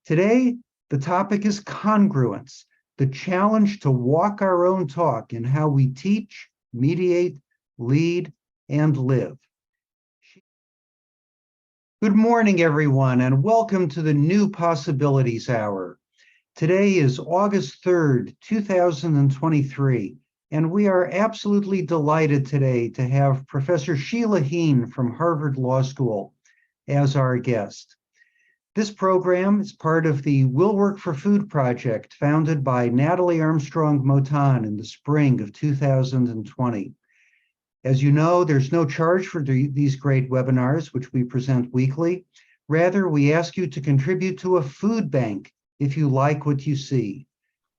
Today, the topic is congruence, the challenge to walk our own talk in how we teach, mediate, lead, and live. Good morning, everyone, and welcome to the New Possibilities Hour. Today is August 3rd, 2023, and we are absolutely delighted today to have Professor Sheila Heen from Harvard Law School as our guest. This program is part of the Will Work for Food project founded by Natalie Armstrong Motan in the spring of 2020. As you know, there's no charge for these great webinars, which we present weekly. Rather, we ask you to contribute to a food bank if you like what you see.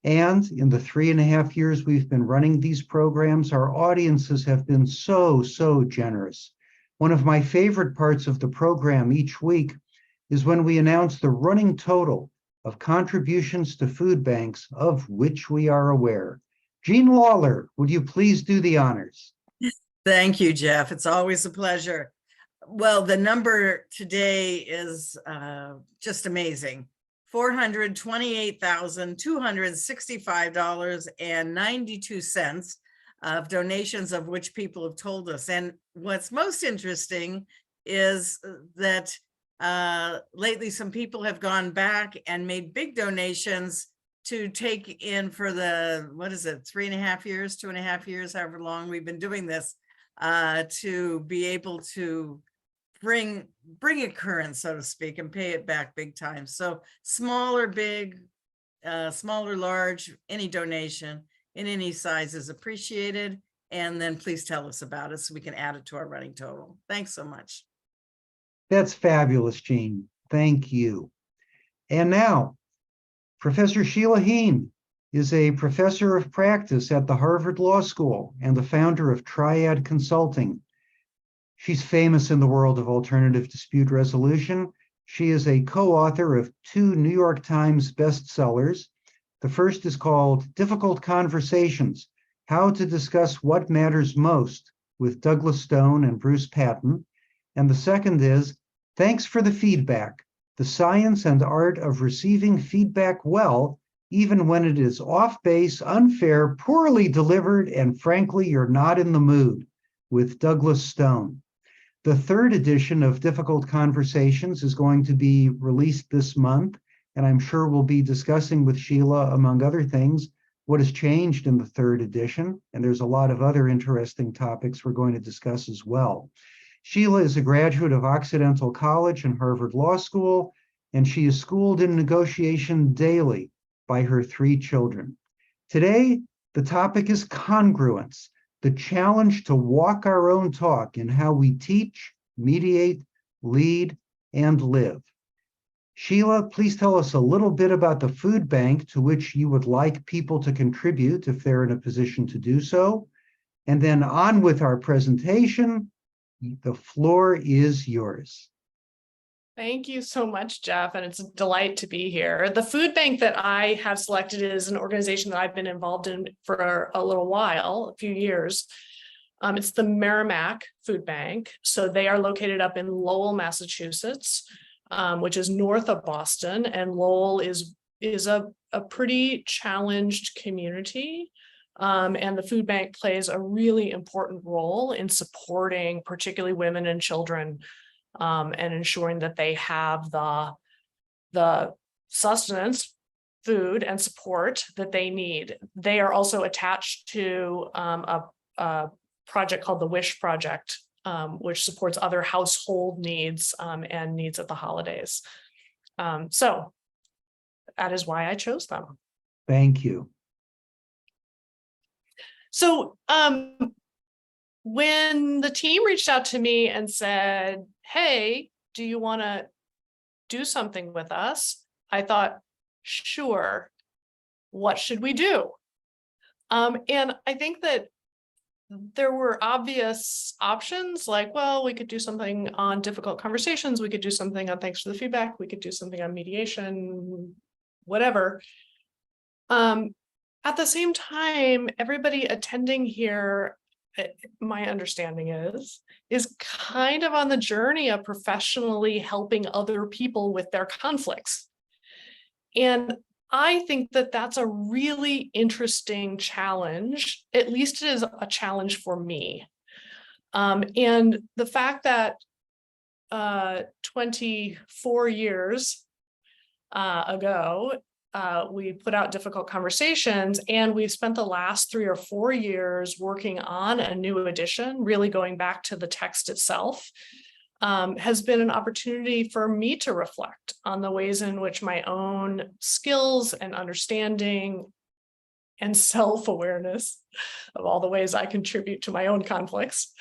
And in the 3.5 years we've been running these programs, our audiences have been so generous. One of my favorite parts of the program each week is when we announce the running total of contributions to food banks of which we are aware. Jean Lawler, would you please do the honors? Thank you, Jeff. It's always a pleasure. Well, the number today is just amazing. $428,265.92 of donations, of which people have told us. And what's most interesting is that lately some people have gone back and made big donations to take in for the, 3.5 years, 2.5 years, however long we've been doing this, to be able to bring it current, so to speak, and pay it back big time. So small or big, small or large, any donation in any size is appreciated. And then please tell us about it so we can add it to our running total. Thanks so much. That's fabulous, Jean. Thank you. And now, Professor Sheila Heen is a professor of practice at the Harvard Law School and the founder of Triad Consulting. She's famous in the world of alternative dispute resolution. She is a co-author of 2 New York Times bestsellers. The first is called Difficult Conversations: How to Discuss What Matters Most with Douglas Stone and Bruce Patton. And the second is Thanks for the Feedback: The Science and Art of Receiving Feedback Well, even when it is off base, unfair, poorly delivered, and frankly, you're not in the mood, with Douglas Stone. The third edition of Difficult Conversations is going to be released this month, and I'm sure we'll be discussing with Sheila, among other things, what has changed in the third edition, and there's a lot of other interesting topics we're going to discuss as well. Sheila is a graduate of Occidental College and Harvard Law School, and she is schooled in negotiation daily by her 3 children. Today, the topic is congruence, the challenge to walk our own talk in how we teach, mediate, lead, and live. Sheila, please tell us a little bit about the food bank to which you would like people to contribute if they're in a position to do so. And then on with our presentation. The floor is yours. Thank you so much, Jeff, and it's a delight to be here. The food bank that I have selected is an organization that I've been involved in for a little while, a few years. It's the Merrimack Food Bank. So they are located up in Lowell, Massachusetts, which is north of Boston. And Lowell is a pretty challenged community. And the food bank plays a really important role in supporting particularly women and children, and ensuring that they have the sustenance, food, and support that they need. They are also attached to a project called the Wish Project, which supports other household needs and needs at the holidays. So that is why I chose them. Thank you. So when the team reached out to me and said, hey, do you want to do something with us? I thought, sure, what should we do? And I think that there were obvious options like, well, we could do something on difficult conversations. We could do something on thanks for the feedback. We could do something on mediation, whatever. At the same time, everybody attending here, my understanding is kind of on the journey of professionally helping other people with their conflicts. And I think that that's a really interesting challenge. At least it is a challenge for me. And the fact that 24 years ago, we put out difficult conversations, and we've spent the last 3 or 4 years working on a new edition, really going back to the text itself, has been an opportunity for me to reflect on the ways in which my own skills and understanding and self-awareness of all the ways I contribute to my own conflicts,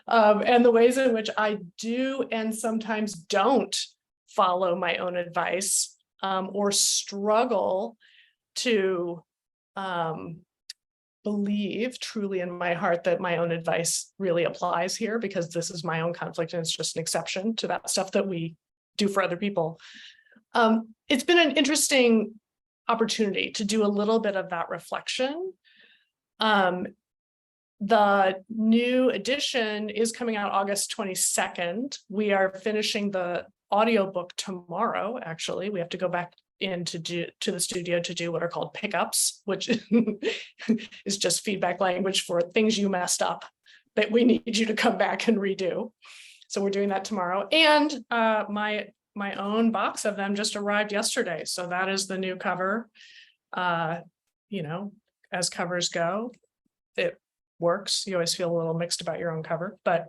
and the ways in which I do and sometimes don't follow my own advice, or struggle to believe truly in my heart that my own advice really applies here, because this is my own conflict and it's just an exception to that stuff that we do for other people. It's been an interesting opportunity to do a little bit of that reflection. The new edition is coming out August 22nd. We are finishing the audiobook tomorrow. Actually, we have to go back to the studio to do what are called pickups, which is just feedback language for things you messed up that we need you to come back and redo. So we're doing that tomorrow. And my own box of them just arrived yesterday. So that is the new cover. You know, as covers go, it works. You always feel a little mixed about your own cover, but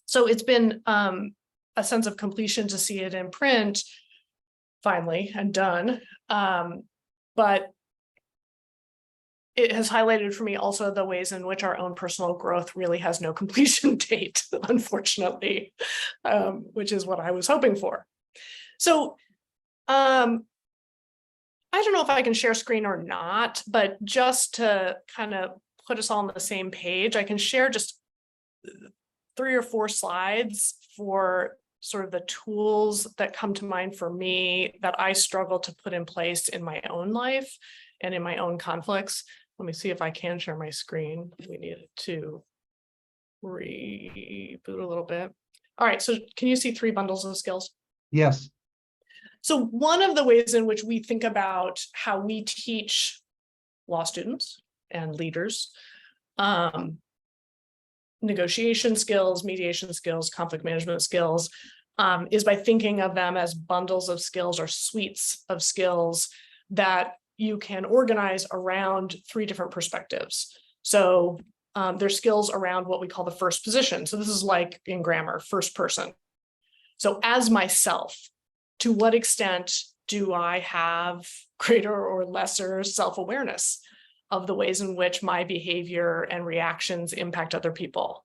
so it's been a sense of completion to see it in print finally and done. But it has highlighted for me also the ways in which our own personal growth really has no completion date, unfortunately, which is what I was hoping for. So I don't know if I can share screen or not, but just to kind of put us all on the same page, I can share just 3 or 4 slides for sort of the tools that come to mind for me that I struggle to put in place in my own life and in my own conflicts. Let me see if I can share my screen. We need to reboot a little bit. All right, so can you see 3 bundles of skills? Yes. So one of the ways in which we think about how we teach law students and leaders negotiation skills, mediation skills, conflict management skills, is by thinking of them as bundles of skills or suites of skills that you can organize around 3 different perspectives. So there's skills around what we call the first position. So this is like in grammar, first person. So as myself, to what extent do I have greater or lesser self-awareness of the ways in which my behavior and reactions impact other people?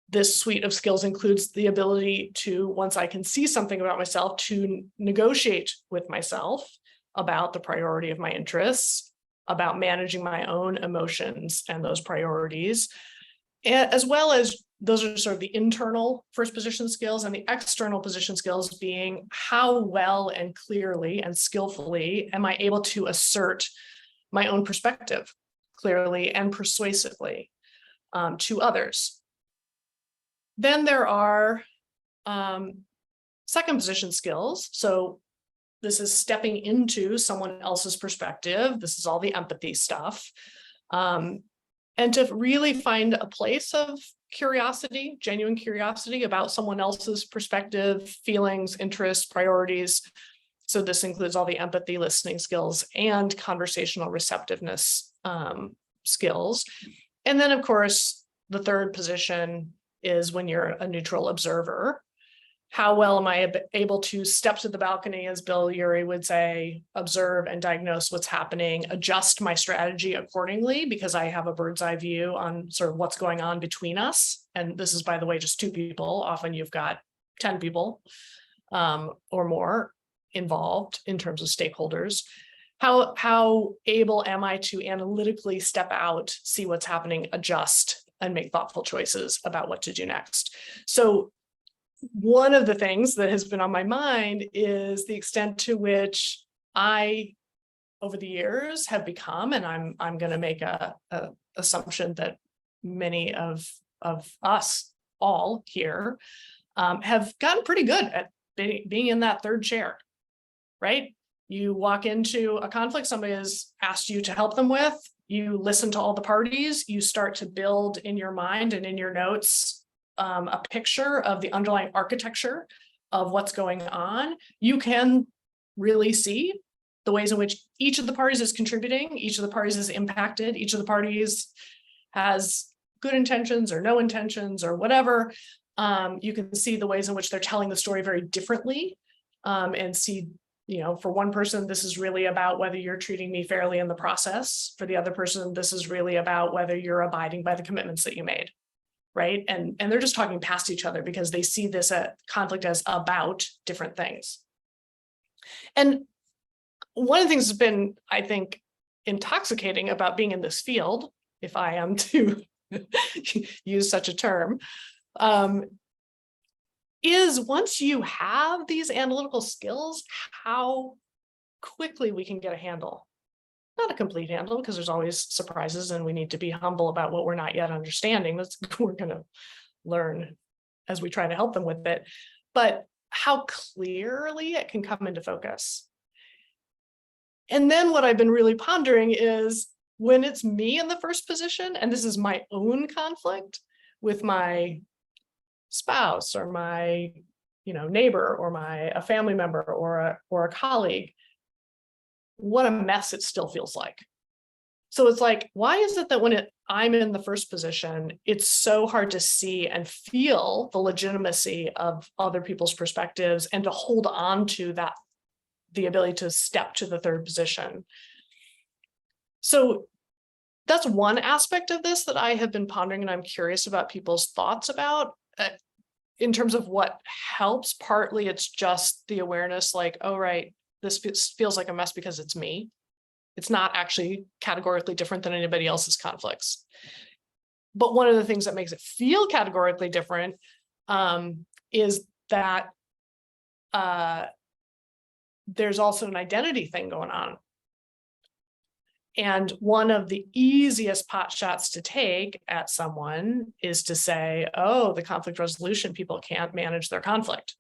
This suite of skills includes the ability to, once I can see something about myself, to negotiate with myself about the priority of my interests, about managing my own emotions and those priorities, as well as those are sort of the internal first position skills, and the external position skills being how well and clearly and skillfully am I able to assert my own perspective clearly and persuasively to others. Then there are second position skills. So this is stepping into someone else's perspective. This is all the empathy stuff. And to really find a place of curiosity, genuine curiosity about someone else's perspective, feelings, interests, priorities. So this includes all the empathy, listening skills, and conversational receptiveness skills. And then, of course, the third position is when you're a neutral observer. How well am I able to step to the balcony, as Bill Urey would say, observe and diagnose what's happening, adjust my strategy accordingly, because I have a bird's eye view on sort of what's going on between us. And this is, by the way, just 2 people. Often you've got 10 people or more involved in terms of stakeholders. How able am I to analytically step out, see what's happening, adjust, and make thoughtful choices about what to do next? So one of the things that has been on my mind is the extent to which I, over the years, have become, and I'm going to make a assumption that many of us all here have gotten pretty good at being in that third chair, right? You walk into a conflict somebody has asked you to help them with, you listen to all the parties, you start to build in your mind and in your notes a picture of the underlying architecture of what's going on. You can really see the ways in which each of the parties is contributing, each of the parties is impacted, each of the parties has good intentions or no intentions or whatever. You can see the ways in which they're telling the story very differently, and see, for one person, this is really about whether you're treating me fairly in the process. For the other person, this is really about whether you're abiding by the commitments that you made, right? And they're just talking past each other because they see this conflict as about different things. And one of the things that's been, I think, intoxicating about being in this field, if I am to use such a term, is once you have these analytical skills, how quickly we can get a handle. Not a complete handle, because there's always surprises and we need to be humble about what we're not yet understanding. We're going to learn as we try to help them with it. But how clearly it can come into focus. And then what I've been really pondering is when it's me in the first position, and this is my own conflict with my spouse or my neighbor or a family member or a colleague, what a mess it still feels like. So it's like, why is it that when I'm in the first position, it's so hard to see and feel the legitimacy of other people's perspectives and to hold on to that, the ability to step to the third position. So that's one aspect of this that I have been pondering, and I'm curious about people's thoughts about. In terms of what helps, partly it's just the awareness, like, oh, right, this feels like a mess because it's me. It's not actually categorically different than anybody else's conflicts. But one of the things that makes it feel categorically different is that there's also an identity thing going on. And one of the easiest pot shots to take at someone is to say, oh, the conflict resolution people can't manage their conflict.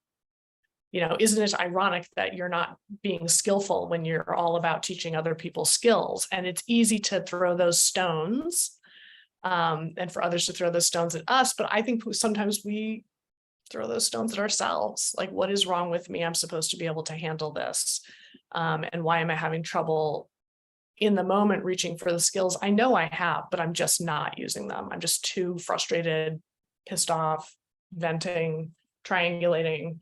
Isn't it ironic that you're not being skillful when you're all about teaching other people skills? And it's easy to throw those stones and for others to throw those stones at us. But I think sometimes we throw those stones at ourselves. Like, what is wrong with me? I'm supposed to be able to handle this. And why am I having trouble in the moment reaching for the skills I know I have, but I'm just not using them. I'm just too frustrated, pissed off, venting, triangulating,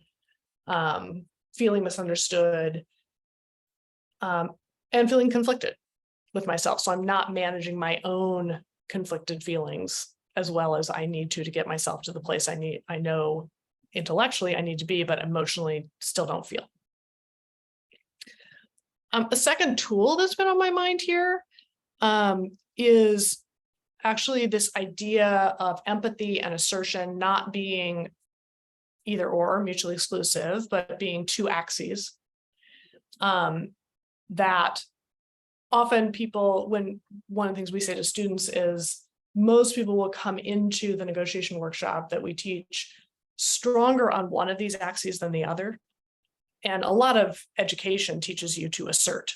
feeling misunderstood, and feeling conflicted with myself. So I'm not managing my own conflicted feelings as well as I need to get myself to the place I know intellectually I need to be, but emotionally still don't feel. A second tool that's been on my mind here is actually this idea of empathy and assertion not being either or, mutually exclusive, but being two axes. That often people, when one of the things we say to students is most people will come into the negotiation workshop that we teach stronger on one of these axes than the other. And a lot of education teaches you to assert.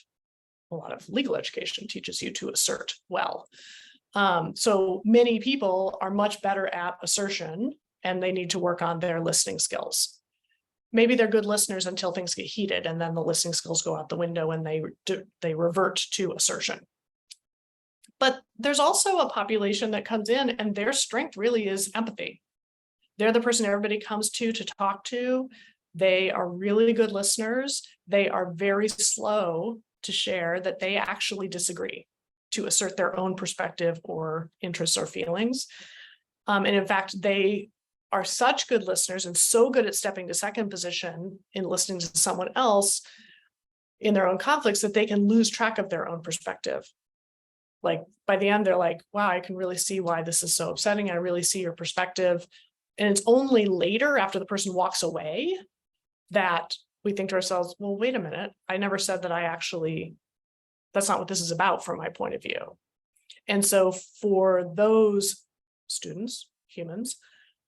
A lot of legal education teaches you to assert well. So many people are much better at assertion, and they need to work on their listening skills. Maybe they're good listeners until things get heated, and then the listening skills go out the window and they revert to assertion. But there's also a population that comes in and their strength really is empathy. They're the person everybody comes to talk to. They are really good listeners. They are very slow to share that they actually disagree, to assert their own perspective or interests or feelings. And in fact, they are such good listeners and so good at stepping to second position in listening to someone else in their own conflicts that they can lose track of their own perspective. Like by the end, they're like, wow, I can really see why this is so upsetting. I really see your perspective. And it's only later after the person walks away that we think to ourselves, well, wait a minute, I never said that that's not what this is about from my point of view. And so for those students, humans,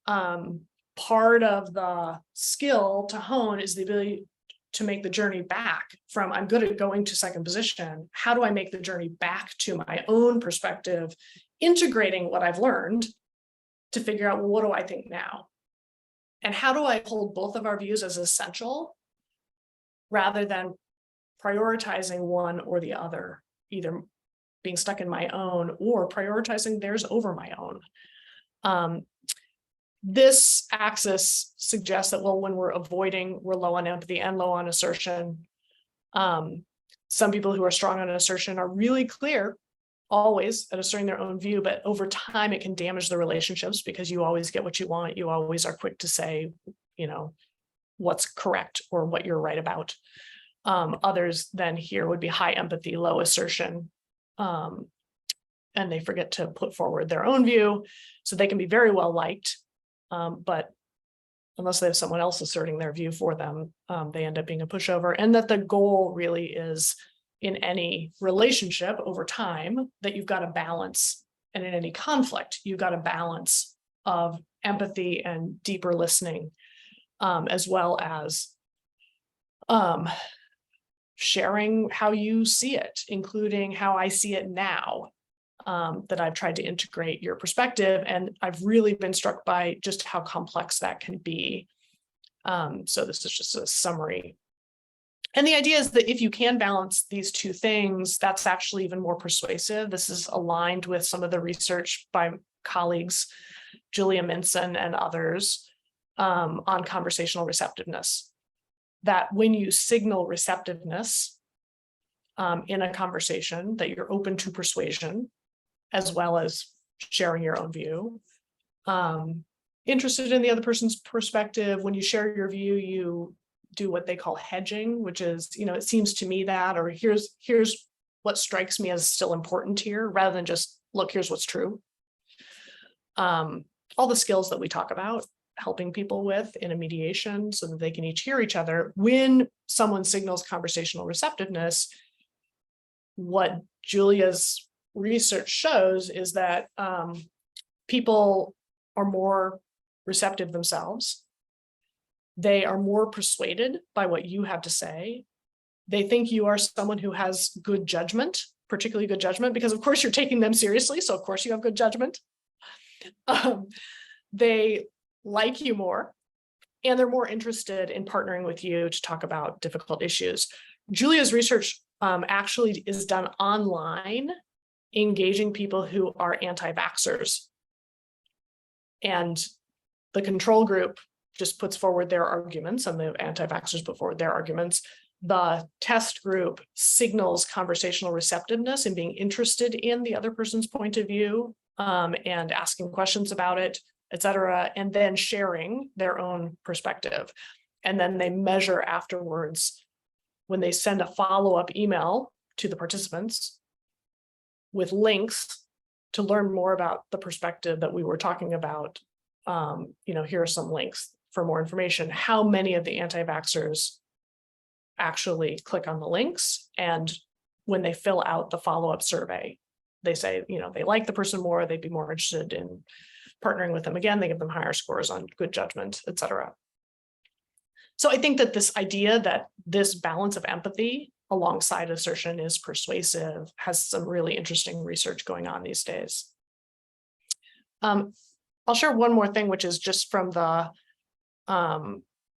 part of the skill to hone is the ability to make the journey back from I'm good at going to second position. How do I make the journey back to my own perspective, integrating what I've learned to figure out, well, what do I think now? And how do I hold both of our views as essential rather than prioritizing one or the other, either being stuck in my own or prioritizing theirs over my own. This axis suggests that, well, when we're avoiding, we're low on empathy and low on assertion. Some people who are strong on assertion are really clear always at asserting their own view, but over time it can damage the relationships because you always get what you want. You always are quick to say, what's correct or what you're right about. Others then here would be high empathy, low assertion. And they forget to put forward their own view. So they can be very well liked. But unless they have someone else asserting their view for them, they end up being a pushover. And that the goal really is in any relationship over time that you've got a balance, and in any conflict, you've got a balance of empathy and deeper listening, as well as sharing how you see it, including how I see it now. That I've tried to integrate your perspective, and I've really been struck by just how complex that can be. So this is just a summary. And the idea is that if you can balance these two things, that's actually even more persuasive. This is aligned with some of the research by colleagues, Julia Minson and others, on conversational receptiveness. That when you signal receptiveness in a conversation, that you're open to persuasion, as well as sharing your own view, interested in the other person's perspective. When you share your view, you do what they call hedging, which is, it seems to me that, or here's what strikes me as still important here, rather than just, look, here's what's true. All the skills that we talk about helping people with in a mediation so that they can each hear each other. When someone signals conversational receptiveness, what Julia's research shows is that people are more receptive themselves. They are more persuaded by what you have to say. They think you are someone who has good judgment, particularly good judgment, because of course you're taking them seriously. So of course you have good judgment. They like you more, and they're more interested in partnering with you to talk about difficult issues. Julia's research actually is done online, engaging people who are anti-vaxxers. And the control group just puts forward their arguments, and the anti-vaxxers put forward their arguments. The test group signals conversational receptiveness and being interested in the other person's point of view, and asking questions about it, et cetera, and then sharing their own perspective. And then they measure afterwards when they send a follow-up email to the participants with links to learn more about the perspective that we were talking about. Here are some links for more information. How many of the anti-vaxxers actually click on the links? And when they fill out the follow-up survey, they say, they like the person more, they'd be more interested in partnering with them again, they give them higher scores on good judgment, et cetera. So I think that this idea that this balance of empathy alongside assertion is persuasive has some really interesting research going on these days. I'll share one more thing, which is just from the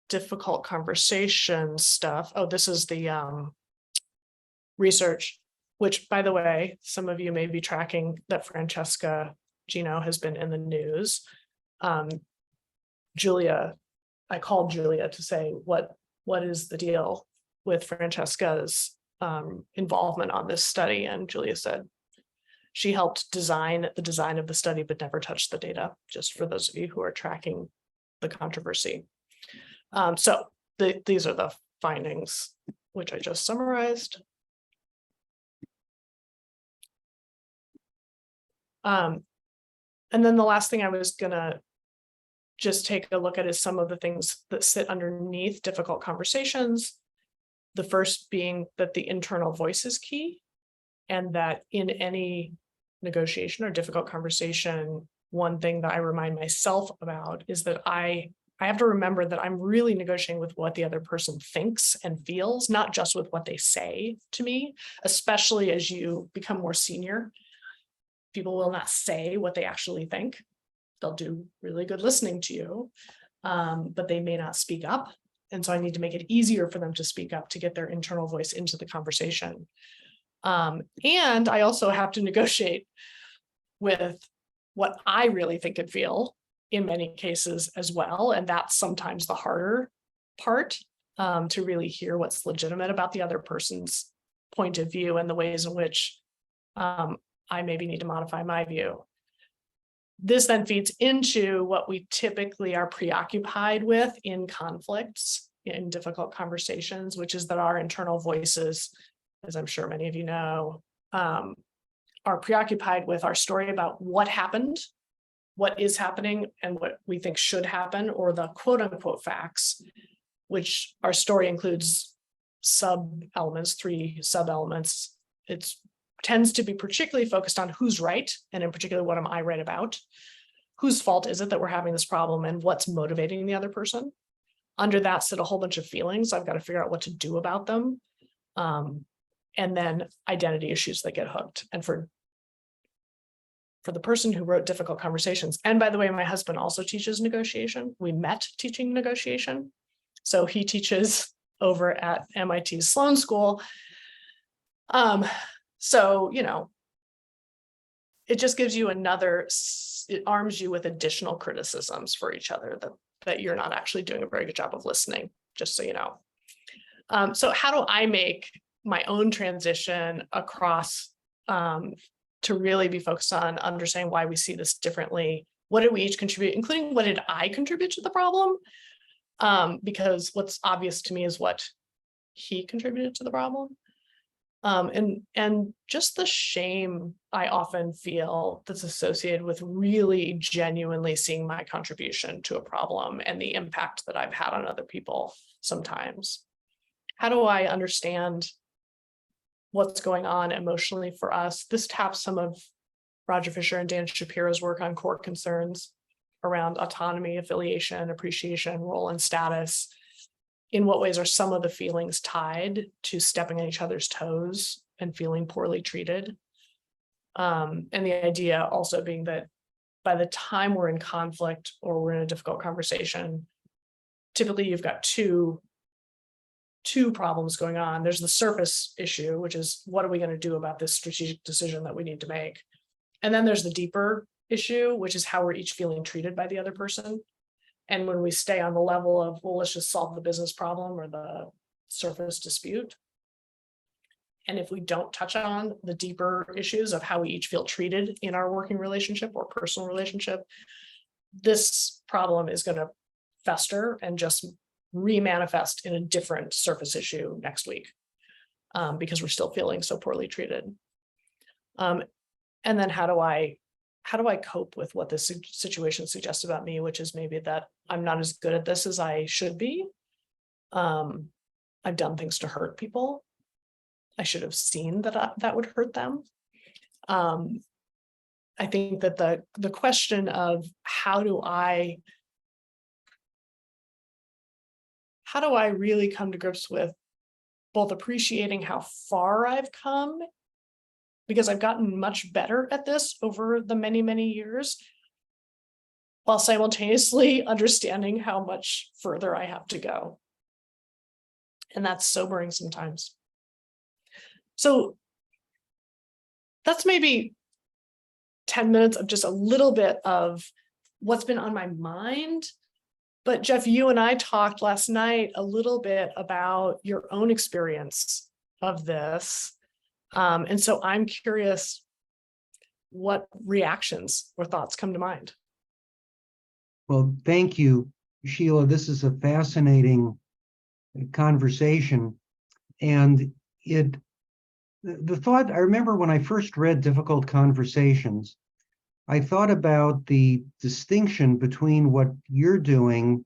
difficult conversation stuff. Oh, this is the research, which, by the way, some of you may be tracking that Francesca Gino has been in the news. Julia, I called Julia to say, what is the deal with Francesca's involvement on this study? And Julia said she helped design the design of the study, but never touched the data, just for those of you who are tracking the controversy. So these are the findings, which I just summarized. And then the last thing I was gonna just take a look at is some of the things that sit underneath difficult conversations. The first being that the internal voice is key, and that in any negotiation or difficult conversation, one thing that I remind myself about is that I I have to remember that I'm really negotiating with what the other person thinks and feels, not just with what they say to me, especially as you become more senior. People will not say what they actually think. They'll do really good listening to you, but they may not speak up. And so I need to make it easier for them to speak up, to get their internal voice into the conversation. And I also have to negotiate with what I really think and feel in many cases as well. And that's sometimes the harder part, to really hear what's legitimate about the other person's point of view and the ways in which I maybe need to modify my view. This then feeds into what we typically are preoccupied with in conflicts, in difficult conversations, which is that our internal voices, as I'm sure many of you know, are preoccupied with our story about what happened, what is happening, and what we think should happen, or the quote unquote facts, which our story includes sub-elements, 3 sub-elements. It tends to be particularly focused on who's right, and in particular, what am I right about? Whose fault is it that we're having this problem, and what's motivating the other person? Under that sit a whole bunch of feelings. I've got to figure out what to do about them. And then identity issues that get hooked. And for the person who wrote Difficult Conversations, and by the way, my husband also teaches negotiation. We met teaching negotiation. So he teaches over at MIT Sloan School. So, you know, it just gives you it arms you with additional criticisms for each other that you're not actually doing a very good job of listening, just so you know. So how do I make my own transition across to really be focused on understanding why we see this differently? What did we each contribute, including what did I contribute to the problem? Because what's obvious to me is what he contributed to the problem. And just the shame I often feel that's associated with really genuinely seeing my contribution to a problem and the impact that I've had on other people sometimes. How do I understand what's going on emotionally for us? This taps some of Roger Fisher and Dan Shapiro's work on core concerns around autonomy, affiliation, appreciation, role, and status. In what ways are some of the feelings tied to stepping on each other's toes and feeling poorly treated? And the idea also being that by the time we're in conflict or we're in a difficult conversation, typically you've got two problems going on. There's the surface issue, which is what are we going to do about this strategic decision that we need to make? And then there's the deeper issue, which is how we're each feeling treated by the other person. And when we stay on the level of, well, let's just solve the business problem or the surface dispute. And if we don't touch on the deeper issues of how we each feel treated in our working relationship or personal relationship, this problem is going to fester and just remanifest in a different surface issue next week, because we're still feeling so poorly treated. And then how do I cope with what this situation suggests about me, which is maybe that I'm not as good at this as I should be. I've done things to hurt people. I should have seen that would hurt them. I think that the question of how do I really come to grips with both appreciating how far I've come, because I've gotten much better at this over the many, many years, while simultaneously understanding how much further I have to go. And that's sobering sometimes. So that's maybe 10 minutes of just a little bit of what's been on my mind. But Jeff, you and I talked last night a little bit about your own experience of this. And so I'm curious what reactions or thoughts come to mind. Well, thank you, Sheila. This is a fascinating conversation. And the thought, I remember when I first read Difficult Conversations, I thought about the distinction between what you're doing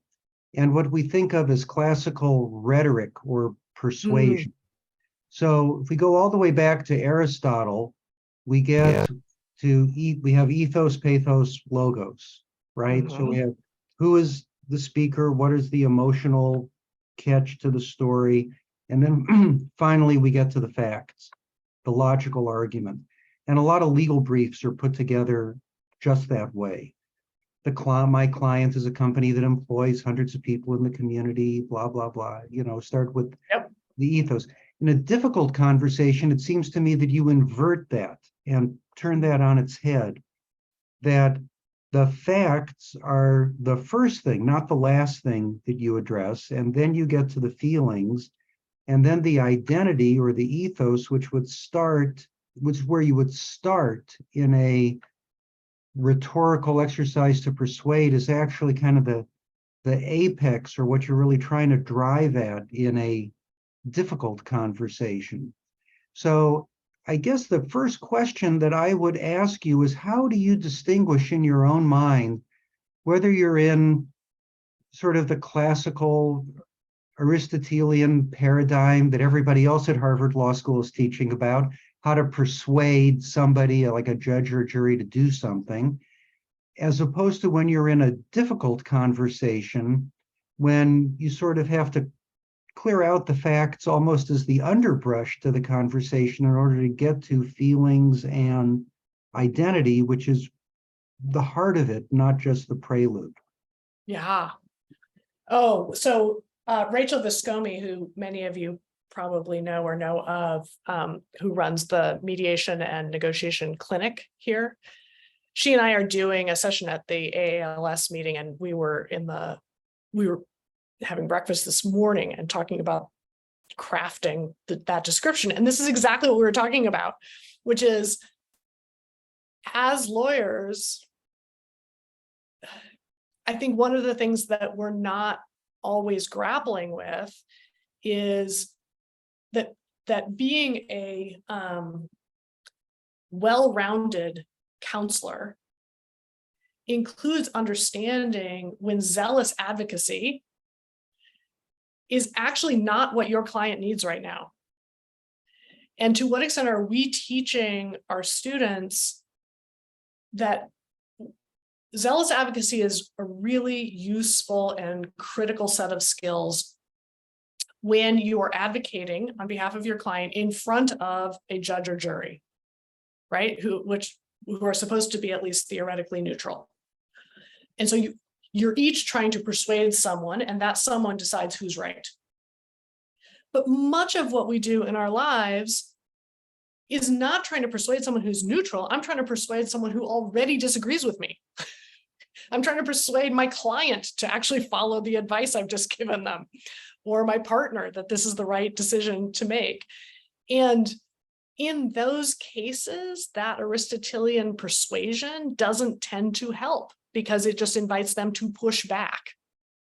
and what we think of as classical rhetoric or persuasion. So if we go all the way back to Aristotle, we get we have ethos, pathos, logos, right? So we have who is the speaker? What is the emotional catch to the story? And then finally, we get to the facts, the logical argument. And a lot of legal briefs are put together just that way. My client is a company that employs hundreds of people in the community, blah, blah, blah, start with the ethos. In a difficult conversation, it seems to me that you invert that and turn that on its head, that the facts are the first thing, not the last thing that you address. And then you get to the feelings, and then the identity or the ethos, which is where you would start in a rhetorical exercise to persuade, is actually kind of the apex, or what you're really trying to drive at in a difficult conversation. So I guess the first question that I would ask you is, how do you distinguish in your own mind whether you're in sort of the classical Aristotelian paradigm that everybody else at Harvard Law School is teaching about, how to persuade somebody like a judge or a jury to do something, as opposed to when you're in a difficult conversation, when you sort of have to clear out the facts almost as the underbrush to the conversation in order to get to feelings and identity, which is the heart of it, not just the prelude. Yeah. Oh, so Rachel Viscomi, who many of you probably know or know of, who runs the mediation and negotiation clinic here. She and I are doing a session at the AALS meeting, and we were having breakfast this morning and talking about crafting that description. And this is exactly what we were talking about, which is, as lawyers, I think one of the things that we're not always grappling with is that being a well-rounded counselor includes understanding when zealous advocacy is actually not what your client needs right now. And to what extent are we teaching our students that zealous advocacy is a really useful and critical set of skills when you are advocating on behalf of your client in front of a judge or jury, right? Who are supposed to be at least theoretically neutral. And so you're each trying to persuade someone, and that someone decides who's right. But much of what we do in our lives is not trying to persuade someone who's neutral. I'm trying to persuade someone who already disagrees with me. I'm trying to persuade my client to actually follow the advice I've just given them, or my partner that this is the right decision to make. And in those cases, that Aristotelian persuasion doesn't tend to help, because it just invites them to push back,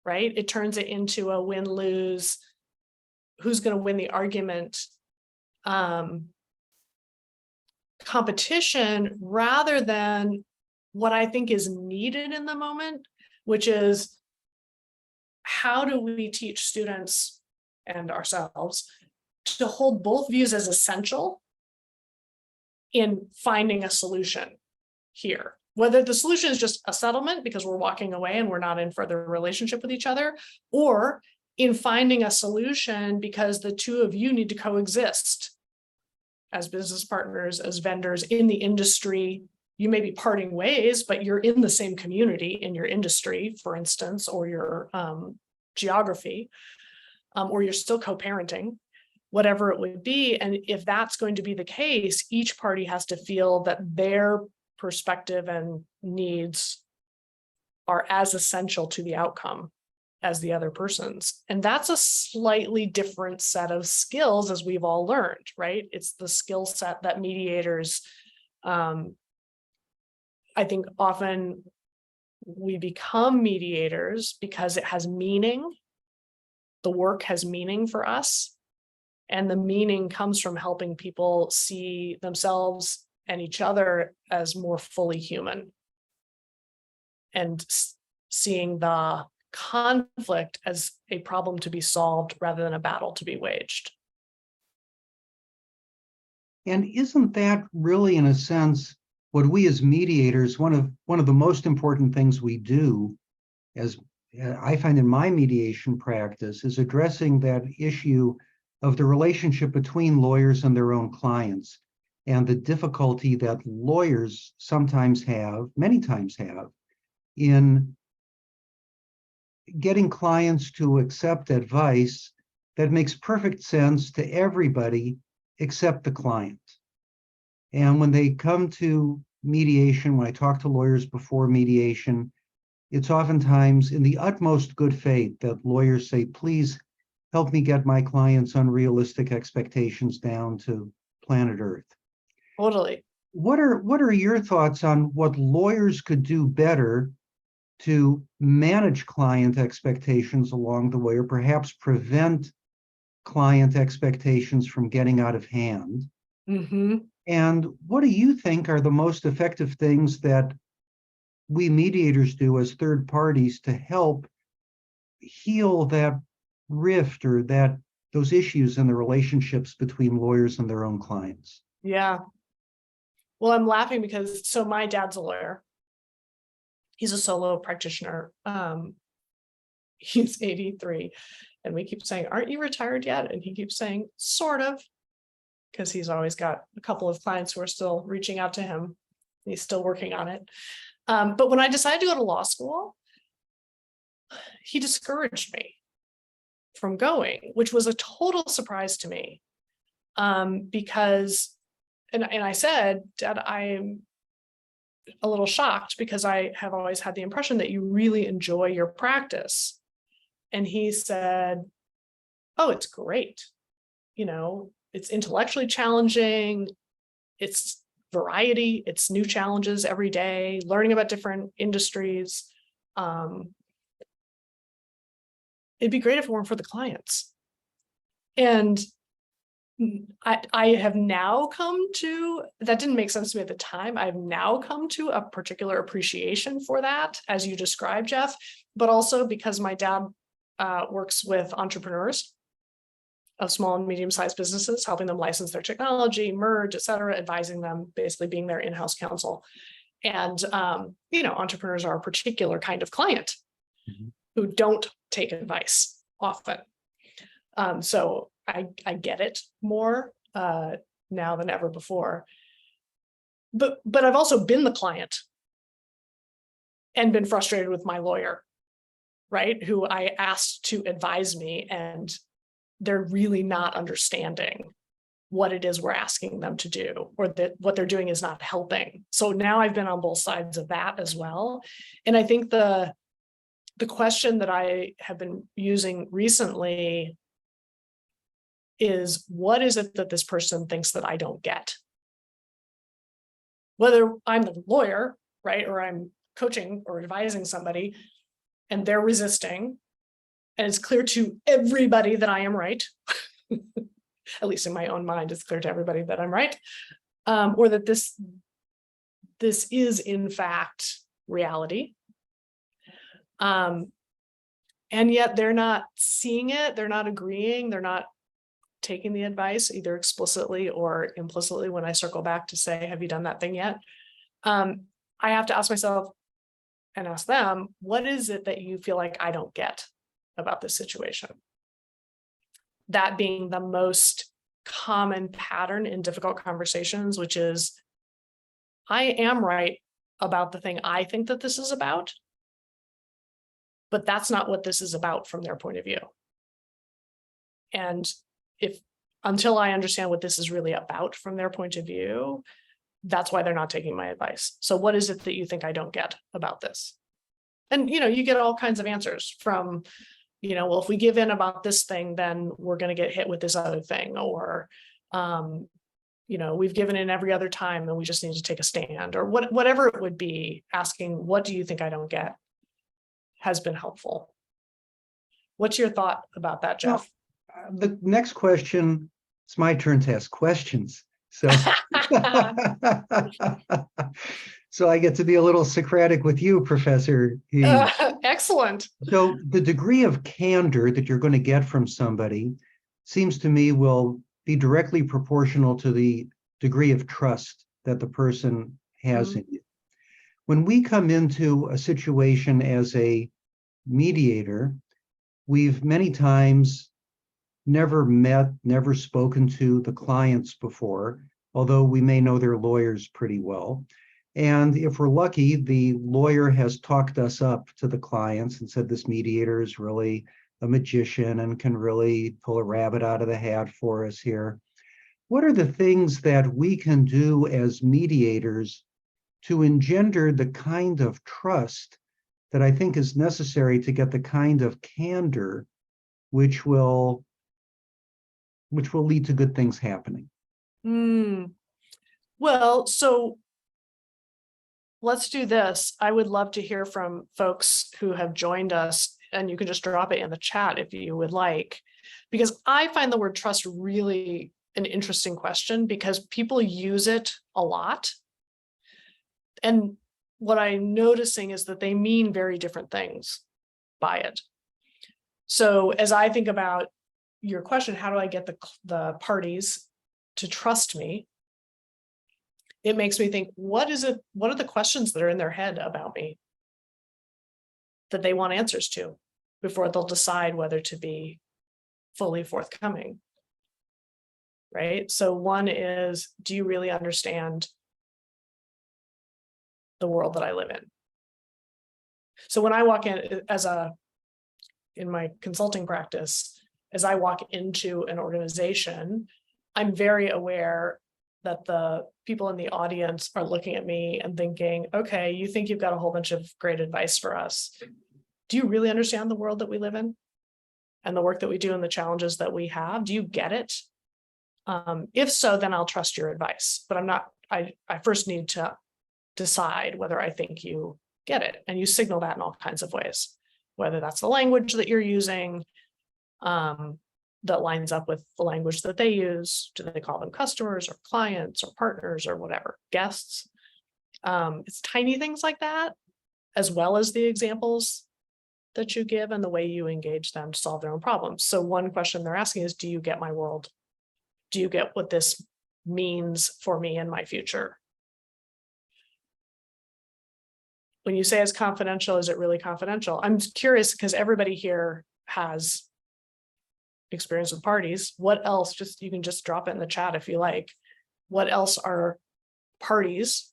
right? It turns it into a win-lose, who's going to win the argument competition, rather than what I think is needed in the moment, which is, how do we teach students and ourselves to hold both views as essential in finding a solution here? Whether the solution is just a settlement because we're walking away and we're not in further relationship with each other, or in finding a solution because the two of you need to coexist as business partners, as vendors in the industry. You may be parting ways, but you're in the same community in your industry, for instance, or your geography, or you're still co-parenting, whatever it would be. And if that's going to be the case, each party has to feel that their perspective and needs are as essential to the outcome as the other person's. And that's a slightly different set of skills, as we've all learned, right? It's the skill set that mediators, I think often we become mediators because it has meaning. The work has meaning for us. And the meaning comes from helping people see themselves and each other as more fully human, and seeing the conflict as a problem to be solved rather than a battle to be waged. And isn't that really, in a sense, what we as mediators, one of the most important things we do as I find in my mediation practice is addressing that issue of the relationship between lawyers and their own clients, and the difficulty that lawyers sometimes have, many times have, in getting clients to accept advice that makes perfect sense to everybody except the client. And when they come to mediation, when I talk to lawyers before mediation, it's oftentimes in the utmost good faith that lawyers say, please help me get my clients' unrealistic expectations down to planet Earth. Totally. What are your thoughts on what lawyers could do better to manage client expectations along the way, or perhaps prevent client expectations from getting out of hand? Mm-hmm. And what do you think are the most effective things that we mediators do as third parties to help heal that rift or those issues in the relationships between lawyers and their own clients? Yeah. Well, I'm laughing because my dad's a lawyer. He's a solo practitioner. He's 83. And we keep saying, aren't you retired yet? And he keeps saying, sort of, because he's always got a couple of clients who are still reaching out to him. He's still working on it. But when I decided to go to law school, he discouraged me from going, which was a total surprise to me. Because, and I said, Dad, I'm a little shocked because I have always had the impression that you really enjoy your practice. And he said, oh, it's great. You know, it's intellectually challenging. It's variety. It's new challenges every day, learning about different industries. It'd be great if it weren't for the clients. And I have now come to, that didn't make sense to me at the time. I've now come to a particular appreciation for that, as you described, Jeff, but also because my dad works with entrepreneurs of small and medium-sized businesses, helping them license their technology, merge, et cetera, advising them, basically being their in-house counsel. And, entrepreneurs are a particular kind of client who don't take advice often. So I get it more now than ever before. But I've also been the client and been frustrated with my lawyer, right? Who I asked to advise me, and they're really not understanding what it is we're asking them to do, or that what they're doing is not helping. So now I've been on both sides of that as well. And I think the question that I have been using recently is, what is it that this person thinks that I don't get? Whether I'm the lawyer, right, or I'm coaching or advising somebody and they're resisting, and it's clear to everybody that I am right, at least in my own mind, it's clear to everybody that I'm right, or that this is in fact reality. And yet they're not seeing it, they're not agreeing, they're not taking the advice either explicitly or implicitly when I circle back to say, have you done that thing yet? I have to ask myself and ask them, what is it that you feel like I don't get about this situation? That being the most common pattern in difficult conversations, which is, I am right about the thing I think that this is about, but that's not what this is about from their point of view. And until I understand what this is really about from their point of view, that's why they're not taking my advice. So what is it that you think I don't get about this? And, you get all kinds of answers from, well, if we give in about this thing, then we're going to get hit with this other thing. Or, we've given in every other time and we just need to take a stand, or whatever it would be. Asking, what do you think I don't get, has been helpful. What's your thought about that, Jeff? Well, the next question, it's my turn to ask questions. So, so I get to be a little Socratic with you, Professor Heen. Excellent. So the degree of candor that you're going to get from somebody seems to me will be directly proportional to the degree of trust that the person has in you. When we come into a situation as a mediator, we've many times never met, never spoken to the clients before, although we may know their lawyers pretty well. And if we're lucky, the lawyer has talked us up to the clients and said, this mediator is really a magician and can really pull a rabbit out of the hat for us here. What are the things that we can do as mediators to engender the kind of trust that I think is necessary to get the kind of candor which will lead to good things happening? Well, so let's do this. I would love to hear from folks who have joined us, and you can just drop it in the chat if you would like, because I find the word trust really an interesting question because people use it a lot. And what I'm noticing is that they mean very different things by it. So as I think about your question, how do I get the parties to trust me? It makes me think, what are the questions that are in their head about me that they want answers to before they'll decide whether to be fully forthcoming? Right? So one is, do you really understand the world that I live in? So when I walk in in my consulting practice, as I walk into an organization, I'm very aware that the people in the audience are looking at me and thinking, okay, you think you've got a whole bunch of great advice for us. Do you really understand the world that we live in and the work that we do and the challenges that we have? Do you get it? If so, then I'll trust your advice. But I first need to decide whether I think you get it. And you signal that in all kinds of ways, whether that's the language that you're using, that lines up with the language that they use. Do they call them customers or clients or partners or whatever, guests? It's tiny things like that, as well as the examples that you give and the way you engage them to solve their own problems. So one question they're asking is, do you get my world? Do you get what this means for me in my future? When you say it's confidential, is it really confidential? I'm curious because everybody here has experience with parties. What else? You can just drop it in the chat if you like. What else are parties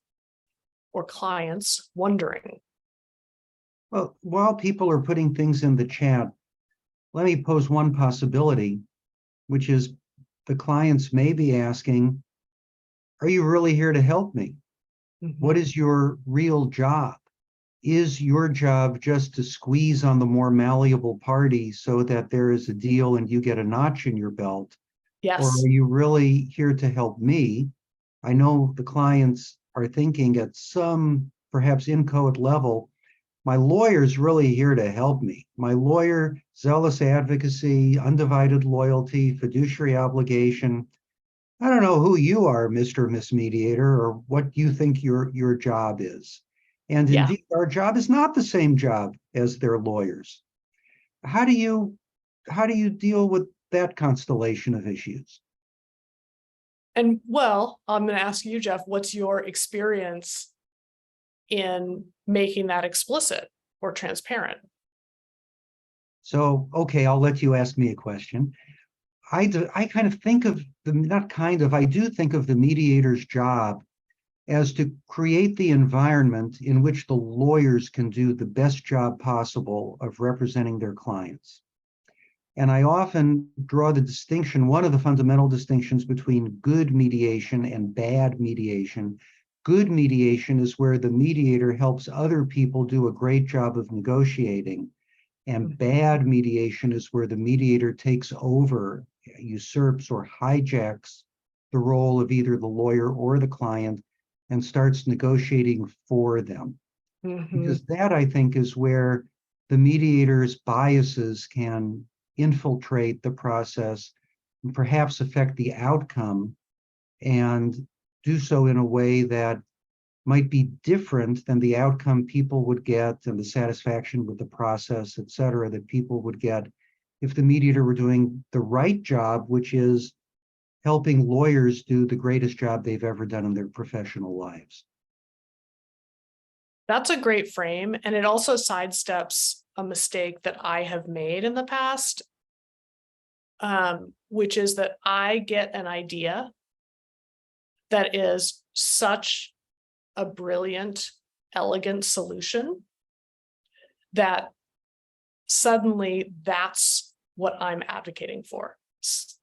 or clients wondering? Well, while people are putting things in the chat, let me pose one possibility, which is the clients may be asking, are you really here to help me? Mm-hmm. What is your real job? Is your job just to squeeze on the more malleable party so that there is a deal and you get a notch in your belt? Yes. Or are you really here to help me? I know the clients are thinking at some perhaps inchoate level, my lawyer's really here to help me. My lawyer, zealous advocacy, undivided loyalty, fiduciary obligation. I don't know who you are, Mr. or Miss Mediator, or what you think your job is. And Yeah. indeed, our job is not the same job as their lawyers. How do you deal with that constellation of issues? And well, I'm going to ask you, Jeff, what's your experience in making that explicit or transparent? So, okay, I'll let you ask me a question. I kind of think of I do think of the mediator's job as to create the environment in which the lawyers can do the best job possible of representing their clients. And I often draw the distinction, one of the fundamental distinctions between good mediation and bad mediation. Good mediation is where the mediator helps other people do a great job of negotiating. And bad mediation is where the mediator takes over, usurps, or hijacks the role of either the lawyer or the client and starts negotiating for them. Mm-hmm. Because that, I think, is where the mediator's biases can infiltrate the process and perhaps affect the outcome and do so in a way that might be different than the outcome people would get and the satisfaction with the process, et cetera, that people would get if the mediator were doing the right job, which is helping lawyers do the greatest job they've ever done in their professional lives. That's a great frame. And it also sidesteps a mistake that I have made in the past, which is that I get an idea that is such a brilliant, elegant solution that suddenly that's what I'm advocating for,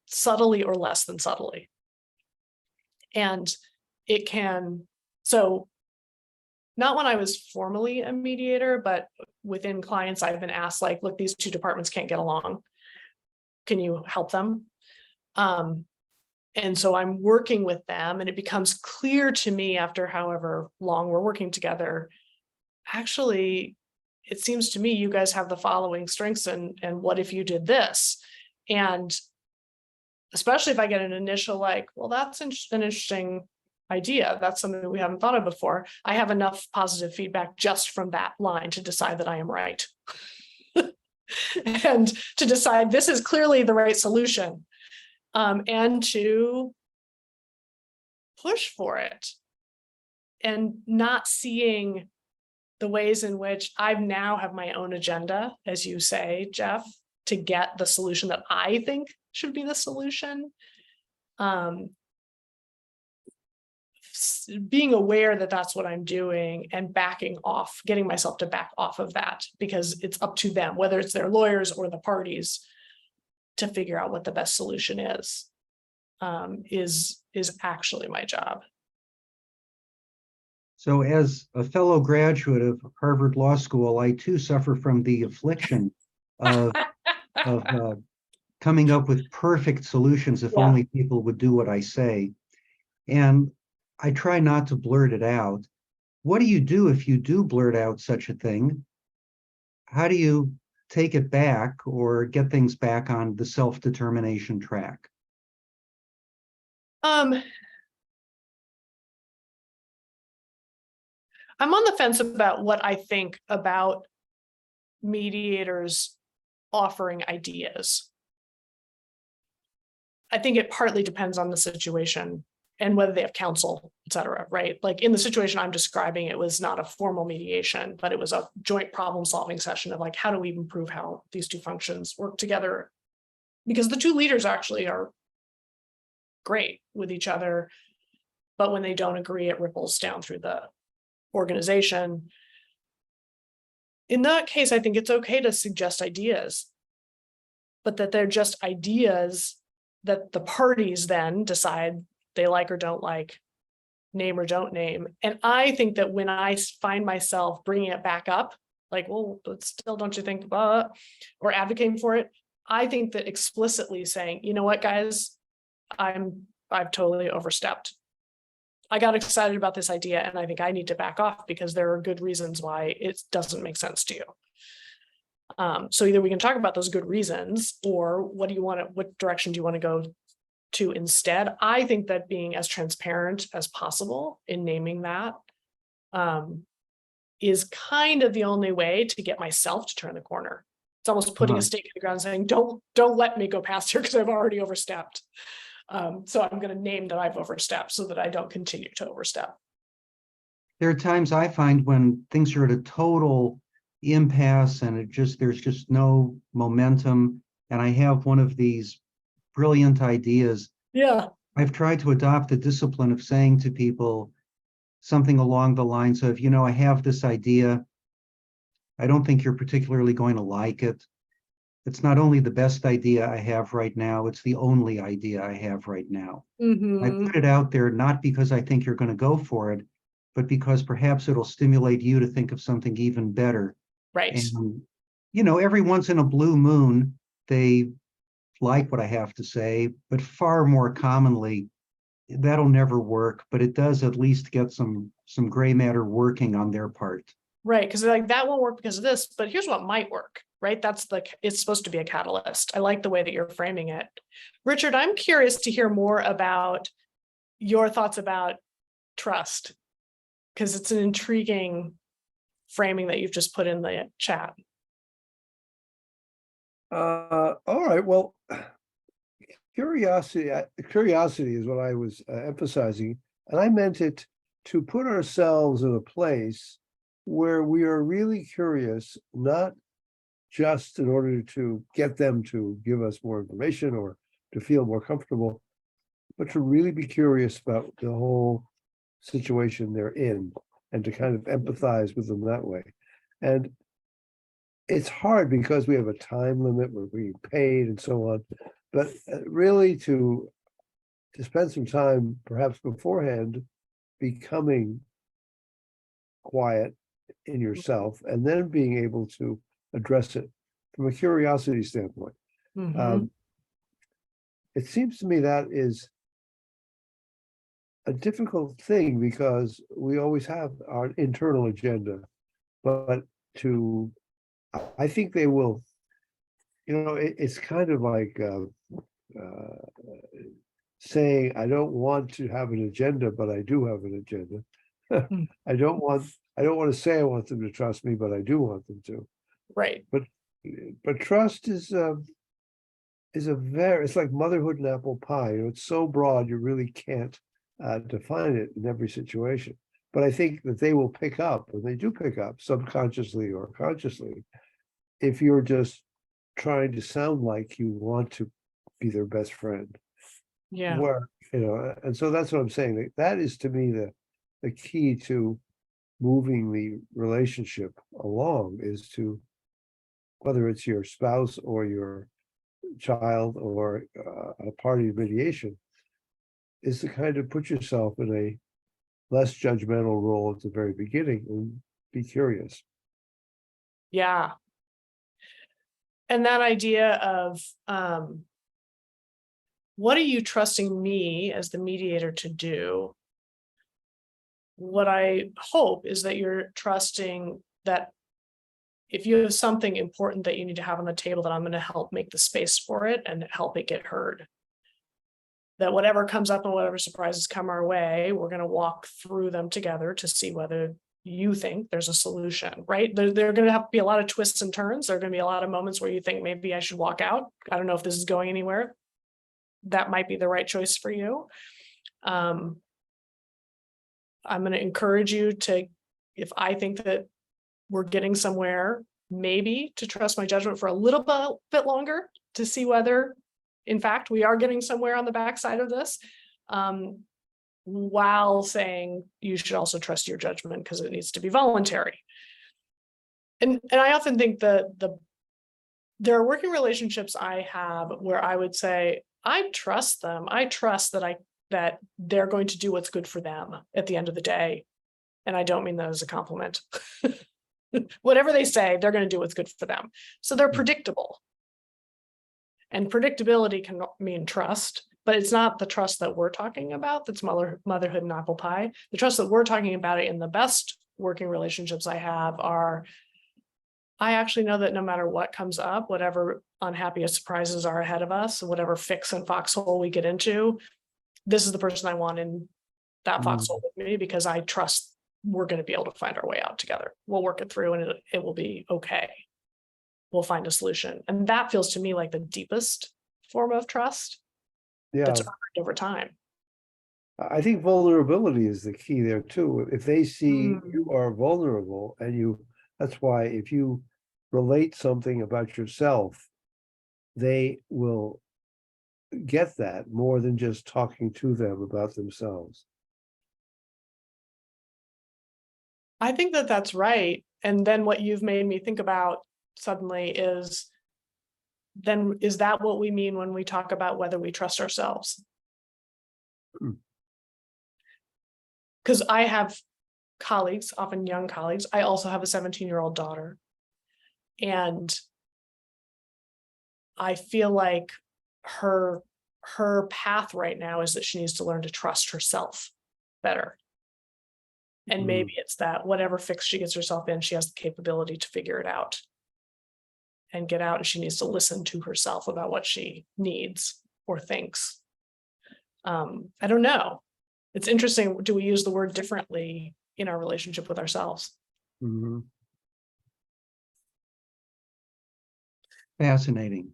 subtly or less than subtly. And it can, so not when I was formally a mediator, but within clients, I've been asked, like, look, these two departments can't get along. Can you help them? And so I'm working with them, and it becomes clear to me after however long we're working together, actually, it seems to me you guys have the following strengths, and what if you did this? And especially if I get an initial like, well, that's an interesting idea. That's something we haven't thought of before. I have enough positive feedback just from that line to decide that I am right. And to decide this is clearly the right solution, and to push for it, and not seeing the ways in which I now have my own agenda, as you say, Jeff, to get the solution that I think should be the solution. Being aware that that's what I'm doing and backing off, getting myself to back off of that, because it's up to them, whether it's their lawyers or the parties, to figure out what the best solution is actually my job. So as a fellow graduate of Harvard Law School, I too suffer from the affliction of coming up with perfect solutions if only people would do what I say. And I try not to blurt it out. What do you do if you do blurt out such a thing? How do you take it back or get things back on the self-determination track? I'm on the fence about what I think about mediators offering ideas. I think it partly depends on the situation and whether they have counsel, et cetera, right? Like in the situation I'm describing, it was not a formal mediation, but it was a joint problem-solving session of like, how do we improve how these two functions work together? Because the two leaders actually are great with each other, but when they don't agree, it ripples down through the organization. In that case, I think it's okay to suggest ideas, but that they're just ideas that the parties then decide they like or don't like, name or don't name. And I think that when I find myself bringing it back up, like, well, but still, don't you think, or advocating for it, I think that explicitly saying, you know what, guys, I've totally overstepped. I got excited about this idea, and I think I need to back off because there are good reasons why it doesn't make sense to you. So either we can talk about those good reasons, or what direction do you want to go to instead? I think that being as transparent as possible in naming that is kind of the only way to get myself to turn the corner. It's almost putting a stake in the ground saying, don't let me go past here because I've already overstepped. So I'm going to name that I've overstepped so that I don't continue to overstep. There are times I find when things are at a total impasse and there's just no momentum, and I have one of these brilliant ideas. Yeah. I've tried to adopt the discipline of saying to people something along the lines of, I have this idea. I don't think you're particularly going to like it. It's not only the best idea I have right now, it's the only idea I have right now. I put it out there not because I think you're going to go for it, but because perhaps it'll stimulate you to think of something even better. Right. And, every once in a blue moon, they like what I have to say, but far more commonly, that'll never work, but it does at least get some gray matter working on their part. Right, because like that won't work because of this, but here's what might work, right? It's supposed to be a catalyst. I like the way that you're framing it. Richard, I'm curious to hear more about your thoughts about trust, because it's an intriguing framing that you've just put in the chat. All right. Well, curiosity is what I was emphasizing, and I meant it to put ourselves in a place where we are really curious, not just in order to get them to give us more information or to feel more comfortable, but to really be curious about the whole situation they're in and to kind of empathize with them that way. And it's hard because we have a time limit, we're being paid and so on, but really to spend some time perhaps beforehand becoming quiet in yourself and then being able to address it from a curiosity standpoint. Mhm. It seems to me that is a difficult thing because we always have our internal agenda, but I think they will, it's kind of like saying, I don't want to have an agenda, but I do have an agenda. Mm. I don't want to say I want them to trust me, but I do want them to. Right. But trust is it's like motherhood and apple pie. It's so broad you really can't define it in every situation. But I think that they will pick up, and they do pick up subconsciously or consciously, if you're just trying to sound like you want to be their best friend. Yeah. Where, and so that's what I'm saying. That is to me the key to moving the relationship along, is to, whether it's your spouse or your child or a party of mediation, is to kind of put yourself in a less judgmental role at the very beginning and be curious. Yeah. And that idea of what are you trusting me as the mediator to do? What I hope is that you're trusting that if you have something important that you need to have on the table, that I'm going to help make the space for it and help it get heard. That whatever comes up and whatever surprises come our way, we're going to walk through them together to see whether you think there's a solution, right? There are going to have to be a lot of twists and turns. There are going to be a lot of moments where you think maybe I should walk out. I don't know if this is going anywhere. That might be the right choice for you. I'm going to encourage you to, if I think that we're getting somewhere, maybe to trust my judgment for a little bit longer to see whether, in fact, we are getting somewhere on the backside of this, while saying you should also trust your judgment because it needs to be voluntary. And I often think that there are working relationships I have where I would say, I trust them. I trust that they're going to do what's good for them at the end of the day. And I don't mean that as a compliment. Whatever they say, they're going to do what's good for them. So they're predictable. And predictability can mean trust, but it's not the trust that we're talking about. That's motherhood and apple pie. The trust that we're talking about in the best working relationships I have are, I actually know that no matter what comes up, whatever unhappy surprises are ahead of us, whatever fix and foxhole we get into, this is the person I want in that foxhole with me, because I trust we're going to be able to find our way out together. We'll work it through and it will be okay. We'll find a solution. And that feels to me like the deepest form of trust that's earned over time. I think vulnerability is the key there too. If they see you are vulnerable and that's why if you relate something about yourself, they will get that more than just talking to them about themselves. I think that that's right. And then what you've made me think about suddenly is, then is that what we mean when we talk about whether we trust ourselves? Because I have colleagues, often young colleagues. I also have a 17-year-old daughter. And I feel like her path right now is that she needs to learn to trust herself better. And maybe it's that whatever fix she gets herself in, she has the capability to figure it out and get out. And she needs to listen to herself about what she needs or thinks. I don't know. It's interesting. Do we use the word differently in our relationship with ourselves? Fascinating.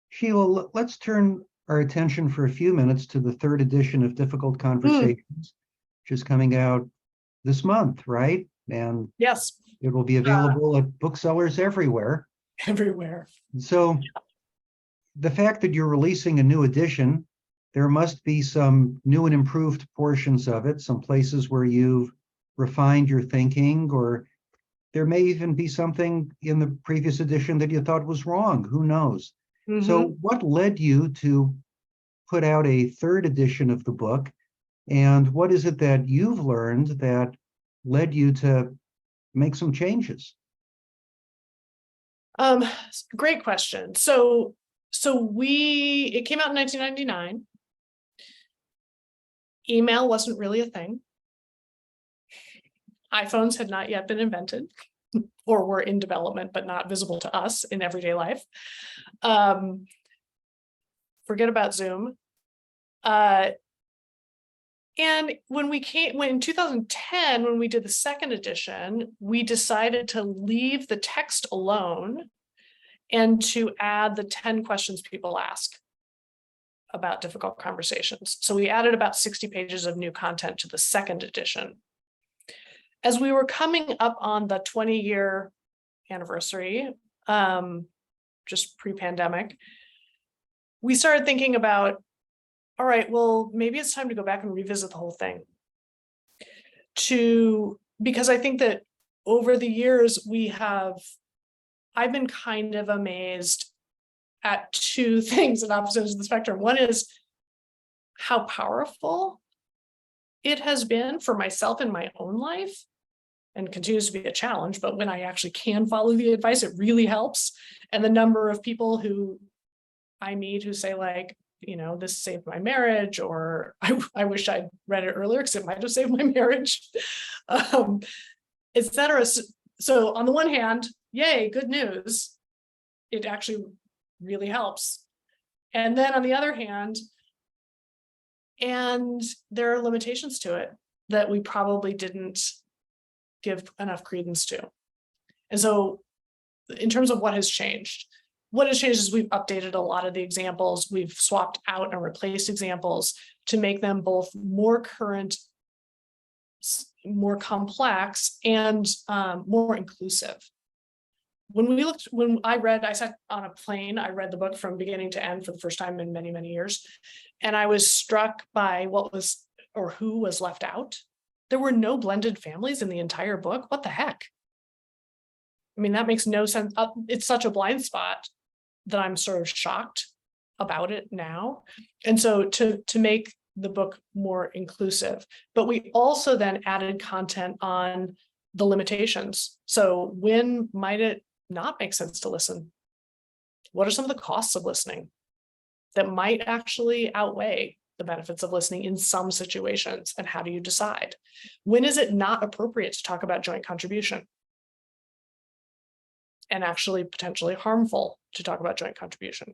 Sheila, let's turn our attention for a few minutes to the third edition of Difficult Conversations, which is coming out this month, right? And yes, It will be available at booksellers everywhere. everywhere. So the fact that you're releasing a new edition, there must be some new and improved portions of it, some places where you've refined your thinking, or there may even be something in the previous edition that you thought was wrong. Who knows? So what led you to put out a third edition of the book? And what is it that you've learned that led you to make some changes? Great question. It came out in 1999. Email wasn't really a thing. iPhones had not yet been invented or were in development, but not visible to us in everyday life. Forget about Zoom. And when in 2010, when we did the second edition, we decided to leave the text alone and to add the 10 questions people ask about difficult conversations. So we added about 60 pages of new content to the second edition. As we were coming up on the 20-year anniversary, just pre-pandemic, we started thinking about, all right, well, maybe it's time to go back and revisit the whole thing. Because I think that over the years, I've been kind of amazed at two things at opposite ends of the spectrum. One is how powerful it has been for myself in my own life, and continues to be a challenge, but when I actually can follow the advice, it really helps. And the number of people who I meet who say, like, this saved my marriage, or I wish I'd read it earlier because it might have saved my marriage, etc. So on the one hand, yay, good news. It actually really helps. And then on the other hand, and there are limitations to it that we probably didn't give enough credence to. And so in terms of what has changed is we've updated a lot of the examples. We've swapped out and replaced examples to make them both more current, more complex, and more inclusive. I sat on a plane, I read the book from beginning to end for the first time in many, many years. And I was struck by who was left out. There were no blended families in the entire book. What the heck? I mean, that makes no sense. It's such a blind spot that I'm sort of shocked about it now. And so to make the book more inclusive, but we also then added content on the limitations. So when might it not make sense to listen? What are some of the costs of listening that might actually outweigh the benefits of listening in some situations? And how do you decide? When is it not appropriate to talk about joint contribution? And actually potentially harmful to talk about joint contribution.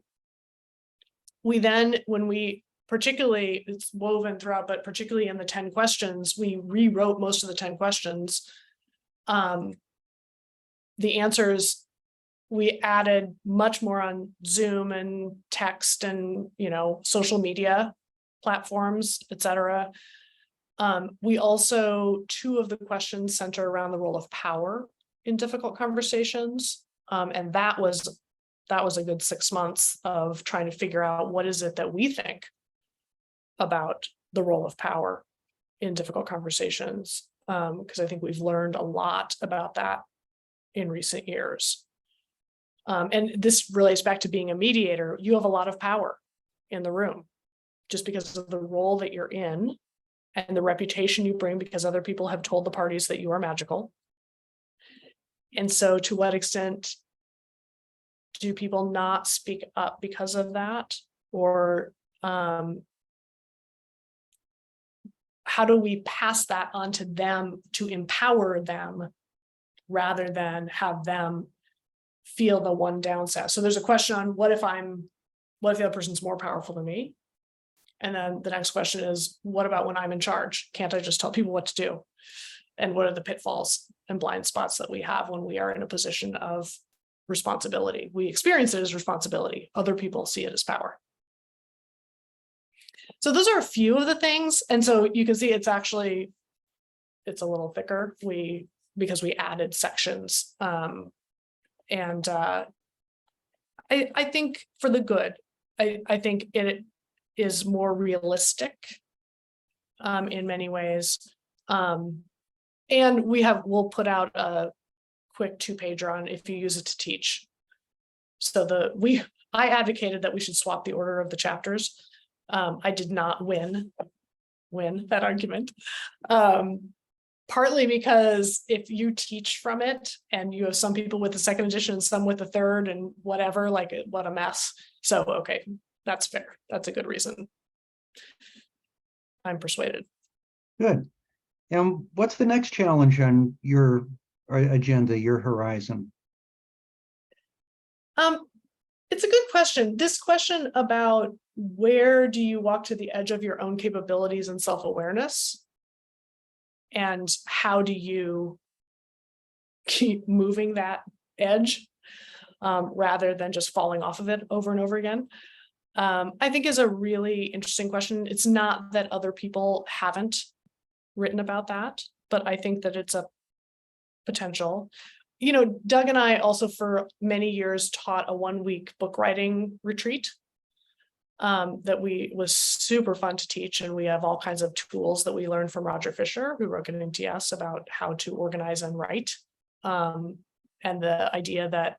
We then, particularly, it's woven throughout, but particularly in the 10 questions, we rewrote most of the 10 questions. The answers, we added much more on Zoom and text and, social media platforms, etc. We also, 2 of the questions center around the role of power in difficult conversations. And that was a good 6 months of trying to figure out what is it that we think about the role of power in difficult conversations. Because I think we've learned a lot about that in recent years. And this relates back to being a mediator. You have a lot of power in the room just because of the role that you're in and the reputation you bring, because other people have told the parties that you are magical. And so to what extent do people not speak up because of that? Or how do we pass that on to them to empower them rather than have them feel the one downside? So there's a question on what if the other person's more powerful than me? And then the next question is, what about when I'm in charge? Can't I just tell people what to do? And what are the pitfalls and blind spots that we have when we are in a position of responsibility? We experience it as responsibility. Other people see it as power. So those are a few of the things. And so you can see it's a little thicker. We because we added sections. I think for the good. I think it is more realistic in many ways. And we'll put out a quick 2-pager on if you use it to teach. So I advocated that we should swap the order of the chapters. I did not win that argument. Partly because if you teach from it and you have some people with the second edition, some with the third and whatever, like what a mess. So, okay, that's fair. That's a good reason. I'm persuaded. Good. And what's the next challenge on your agenda, your horizon? It's a good question. This question about where do you walk to the edge of your own capabilities and self-awareness? And how do you keep moving that edge rather than just falling off of it over and over again? I think is a really interesting question. It's not that other people haven't written about that, but I think that it's a potential. You know, Doug and I also for many years taught a 1-week book writing retreat that was super fun to teach. And we have all kinds of tools that we learned from Roger Fisher, who wrote an MTS about how to organize and write. And the idea that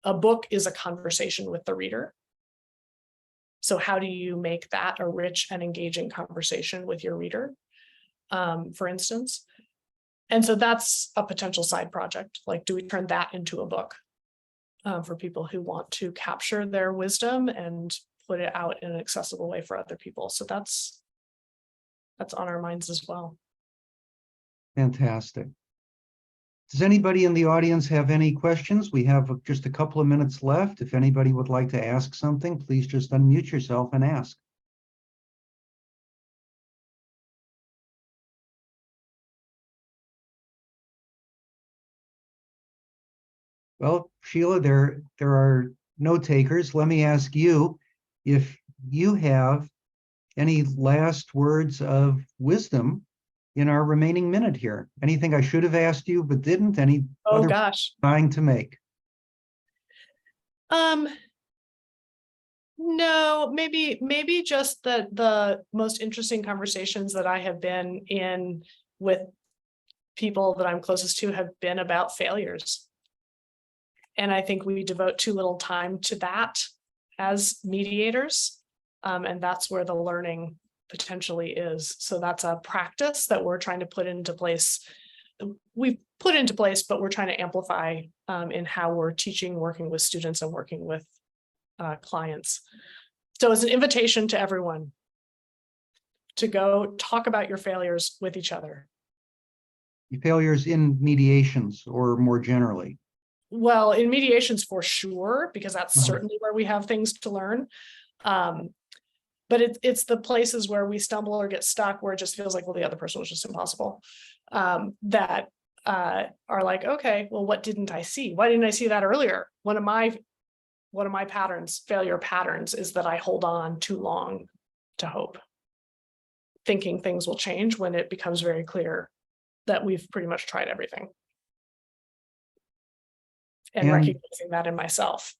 a book is a conversation with the reader. So how do you make that a rich and engaging conversation with your reader, for instance? And so that's a potential side project. Like, do we turn that into a book for people who want to capture their wisdom and put it out in an accessible way for other people? So that's on our minds as well. Fantastic. Does anybody in the audience have any questions? We have just a couple of minutes left. If anybody would like to ask something, please just unmute yourself and ask. Well, Sheila, there are no takers. Let me ask you if you have any last words of wisdom in our remaining minute here. Anything I should have asked you but didn't? Any Oh other gosh. trying to make? No, maybe just that the most interesting conversations that I have been in with people that I'm closest to have been about failures. And I think we devote too little time to that as mediators. And that's where the learning potentially is. So that's a practice that we're trying to put into place. We've put into place, but we're trying to amplify in how we're teaching, working with students and working with clients. So it's an invitation to everyone to go talk about your failures with each other. Failures in mediations or more generally? Well, in mediations for sure, because that's certainly where we have things to learn. But it's the places where we stumble or get stuck where it just feels like, well, the other person was just impossible. That are like, okay, well, what didn't I see? Why didn't I see that earlier? One of my patterns, failure patterns, is that I hold on too long to hope, thinking things will change when it becomes very clear that we've pretty much tried everything. And recognizing that in myself.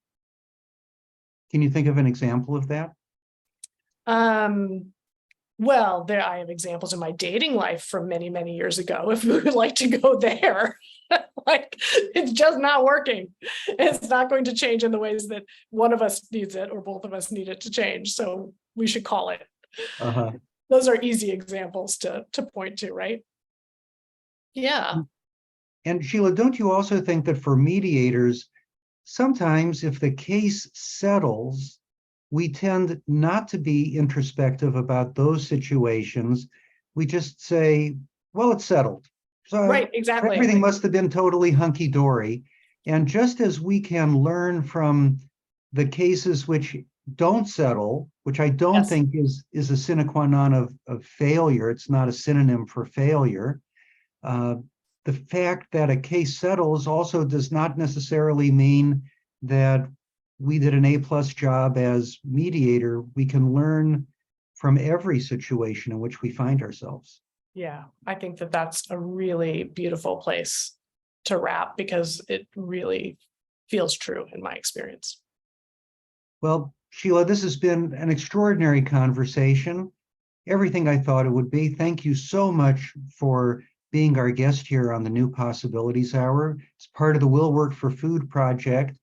Can you think of an example of that? Well, I have examples in my dating life from many, many years ago, if we would like to go there. Like, it's just not working. It's not going to change in the ways that one of us needs it or both of us need it to change. So we should call it. Those are easy examples to point to, right? Yeah. And Sheila, don't you also think that for mediators, sometimes if the case settles, we tend not to be introspective about those situations. We just say, well, it's settled. So right, exactly. Everything must have been totally hunky-dory. And just as we can learn from the cases which don't settle, which I don't think is a sine qua non of failure, it's not a synonym for failure. The fact that a case settles also does not necessarily mean that we did an A+ job as mediator. We can learn from every situation in which we find ourselves. Yeah, I think that that's a really beautiful place to wrap because it really feels true in my experience. Well, Sheila, this has been an extraordinary conversation. Everything I thought it would be. Thank you so much for being our guest here on the New Possibilities Hour. It's part of the Will Work for Food project.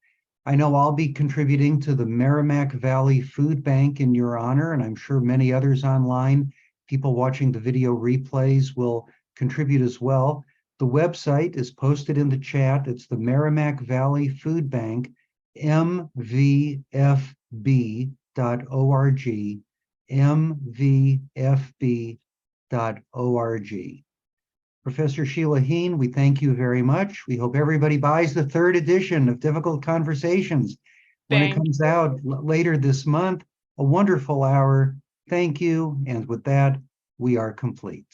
I know I'll be contributing to the Merrimack Valley Food Bank in your honor, and I'm sure many others online, people watching the video replays, will contribute as well. The website is posted in the chat. It's the Merrimack Valley Food Bank, mvfb.org, mvfb.org. Professor Sheila Heen, we thank you very much. We hope everybody buys the 3rd edition of Difficult Conversations when it Thank comes out later this month. A wonderful hour. Thank you. And with that, we are complete.